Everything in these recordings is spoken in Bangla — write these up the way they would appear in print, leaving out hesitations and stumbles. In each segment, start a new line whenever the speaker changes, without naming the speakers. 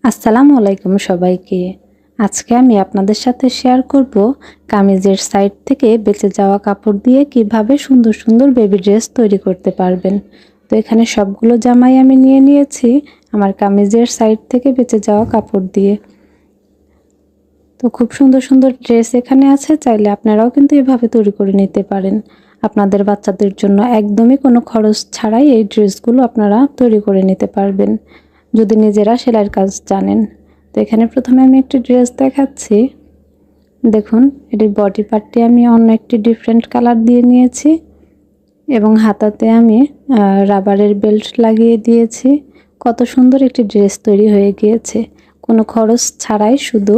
আসসালামু আলাইকুম সবাইকে। আজকে আমি আপনাদের সাথে শেয়ার করব কামিজের সাইড থেকে বেঁচে যাওয়া কাপড় দিয়ে কিভাবে সুন্দর সুন্দর বেবি ড্রেস তৈরি করতে পারবেন। তো এখানে সবগুলো জামাই আমি নিয়ে নিয়েছি আমার কামিজের সাইড থেকে বেঁচে যাওয়া কাপড় দিয়ে। তো খুব সুন্দর সুন্দর ড্রেস এখানে আছে, চাইলে আপনারাও কিন্তু এভাবে তৈরি করে নিতে পারেন। আপনাদের বাচ্চাদের জন্য একদমই কোনো খরচ ছাড়াই এই ড্রেসগুলো আপনারা তৈরি করে নিতে পারবেন যদি নিজেরা সেলাইয়ের কাজ জানেন। তো এখানে প্রথমে আমি একটি ড্রেস দেখাচ্ছি। দেখুন, এটির বডি পার্টটি আমি অন্য একটি ডিফারেন্ট কালার দিয়ে নিয়েছি এবং হাতাতে আমি রাবারের বেল্ট লাগিয়ে দিয়েছি। কত সুন্দর একটি ড্রেস তৈরি হয়ে গিয়েছে কোনো খরচ ছাড়াই, শুধু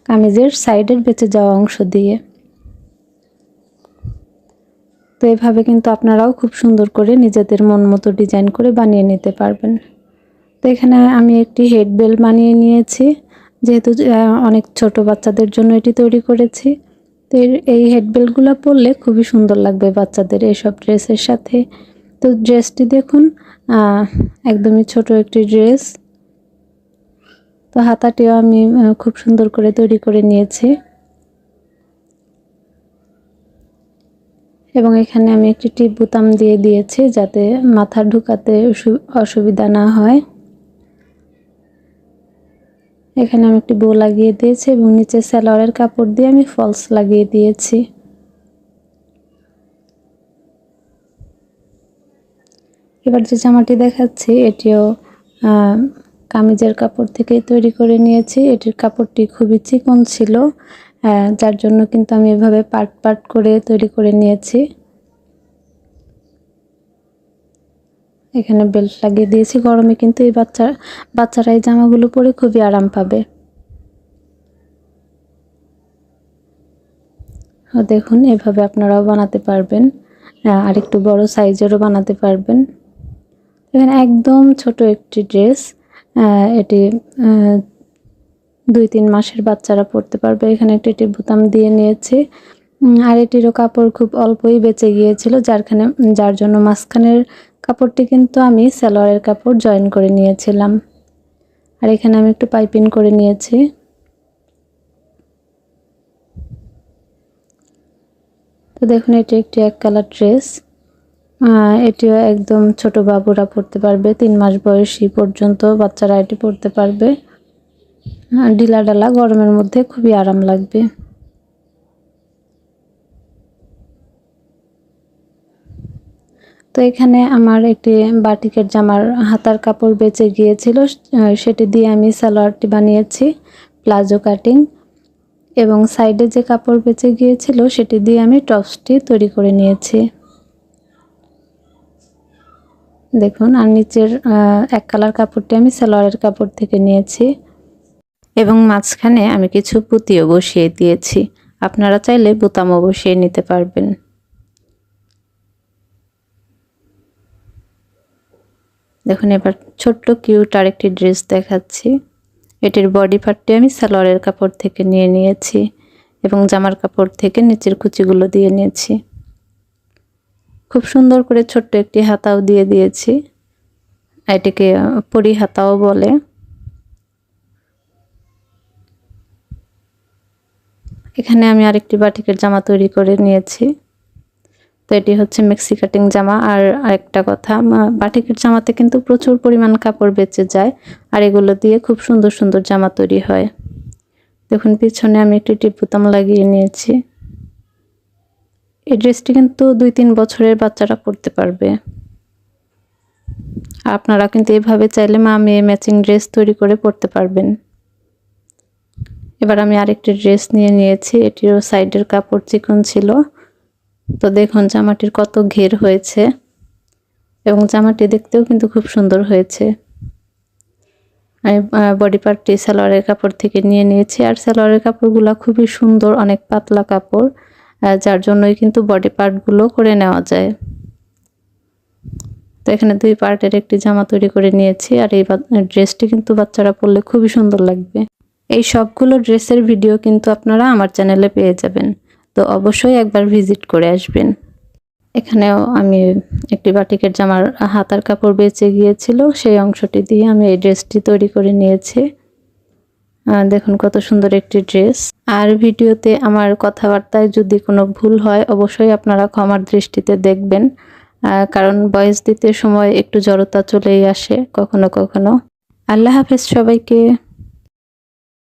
কামিজের সাইডের বেঁচে যাওয়া অংশ দিয়ে। তো এভাবে কিন্তু আপনারাও খুব সুন্দর করে নিজেদের মন মতো ডিজাইন করে বানিয়ে নিতে পারবেন। তো এখানে আমি একটি হেড বেল্ট বানিয়ে নিয়েছি, যেহেতু অনেক ছোট বাচ্চাদের জন্য এটি তৈরি করেছি। তো এই হেড বেল্টগুলো পরলে খুবই সুন্দর লাগবে বাচ্চাদের এইসব ড্রেসের সাথে। তো ড্রেসটি দেখুন, একদমই ছোট একটি ড্রেস। তো হাতাটিও আমি খুব সুন্দর করে তৈরি করে নিয়েছি এবং এখানে আমি একটি টিপ বোতাম দিয়ে দিয়েছি যাতে মাথা ঢুকাতে অসুবিধা না হয়। এখানে আমি একটি বো লাগিয়ে দিয়েছি এবং নিচে সালোয়ারের কাপড় দিয়ে আমি ফলস লাগিয়ে দিয়েছি। এবার যে জামাটি দেখাচ্ছি এটিও কামিজের কাপড় থেকেই তৈরি করে নিয়েছি। এটির কাপড়টি খুবই চিকন ছিল, যার জন্য কিন্তু আমি এভাবে পার্ট পার্ট করে তৈরি করে নিয়েছি। এখানে বেল্ট লাগিয়ে দিয়েছি। গরমে কিন্তু এই বাচ্চারা এই জামাগুলো পরে খুবই আরাম পাবে। দেখুন, এভাবে আপনারাও বানাতে পারবেন, আর একটু বড় সাইজেরও বানাতে পারবেন। এখানে একদম ছোট একটি ড্রেস, এটি 2-3 মাসের বাচ্চারা পরতে পারবে। এখানে একটি টিপ বোতাম দিয়ে নিয়েছি, আর এটিরও কাপড় খুব অল্পই বেঁচে গিয়েছিল, যার জন্য মাঝখানের কাপড়টি কিন্তু আমি সালোয়ারের কাপড় জয়েন করে নিয়েছিলাম। আর এখানে আমি একটু পাইপিং করে নিয়েছি। তো দেখুন, এটি একটি এক কালার ড্রেস। এটিও একদম ছোট বাবুরা পরতে পারবে, 3 মাস বয়সী পর্যন্ত বাচ্চারা এটি পরতে পারবে। ঢিলা ঢালা, গরমের মধ্যে খুবই আরাম লাগবে। তো এখানে আমার একটি বাটিকের জামার হাতার কাপড় বেঁচে গিয়েছিল, সেটি দিয়ে আমি সালোয়ারটি বানিয়েছি প্লাজো কাটিং, এবং সাইডে যে কাপড় বেঁচে গিয়েছিল সেটি দিয়ে আমি টপসটি তৈরি করে নিয়েছি। দেখুন, আর নিচের এক কালার কাপড়টি আমি সালোয়ারের কাপড় থেকে নিয়েছি এবং মাঝখানে আমি কিছু পুঁতিও বসিয়ে দিয়েছি। আপনারা চাইলে বোতামও বসিয়ে নিতে পারবেন। দেখুন, এবার ছোট্ট কিউট আরেকটি ড্রেস দেখাচ্ছি। এটির বডি পার্টটি আমি সালোয়ারের কাপড় থেকে নিয়ে নিয়েছি এবং জামার কাপড় থেকে নিচের কুচিগুলো দিয়ে নিয়েছি। খুব সুন্দর করে ছোট্ট একটি হাতাও দিয়ে দিয়েছি, এটিকে পরি হাতাও বলে। এখানে আমি আরেকটি বাটিকের জামা তৈরি করে নিয়েছি। তো এটি হচ্ছে মেক্সি কাটিং জামা। আর আরেকটা কথা, বাটিকের জামাতে কিন্তু প্রচুর পরিমাণ কাপড় বেঁচে যায়, আর এগুলো দিয়ে খুব সুন্দর সুন্দর জামা তৈরি হয়। দেখুন, পিছনে আমি একটি টিপ বোতাম লাগিয়ে নিয়েছি। এই ড্রেসটি কিন্তু 2-3 বছরের বাচ্চারা পরতে পারবে। আপনারা কিন্তু এভাবে চাইলে মা মেয়ে ম্যাচিং ড্রেস তৈরি করে পরতে পারবেন। এবার আমি আরেকটি ড্রেস নিয়ে নিয়েছি, এটিরও সাইডের কাপড় চিকন ছিল। তো দেখুন জামাটির কত ঘের হয়েছে এবং জামাটি দেখতেও কিন্তু খুব সুন্দর হয়েছে। আমি বডি পার্টটি সালোয়ারের কাপড় থেকে নিয়ে নিয়েছি, আর সালোয়ারের কাপড়গুলো খুবই সুন্দর, অনেক পাতলা কাপড়, যার জন্যই কিন্তু বডি পার্টগুলো করে নেওয়া যায়। তো এখানে 2 পার্টের একটি জামা তৈরি করে নিয়েছি, আর এই ড্রেসটি কিন্তু বাচ্চারা পরলে খুবই সুন্দর লাগবে। এই সবগুলো ড্রেসের ভিডিও কিন্তু আপনারা আমার চ্যানেলে পেয়ে যাবেন, তো অবশ্যই একবার ভিজিট করে আসবেন। এখানেও আমি একটি বাটিকের জামার হাতার কাপড় বেঁচে গিয়েছিল, সেই অংশটি দিয়ে আমি এই ড্রেসটি তৈরি করে নিয়েছি। দেখুন কত সুন্দর একটি ড্রেস। আর ভিডিওতে আমার কথাবার্তায় যদি কোনো ভুল হয় অবশ্যই আপনারা ক্ষমার দৃষ্টিতে দেখবেন, কারণ ভয়েস দিতে সময় একটু জড়তা চলেই আসে কখনো কখনো। আল্লাহ হাফেজ সবাইকে।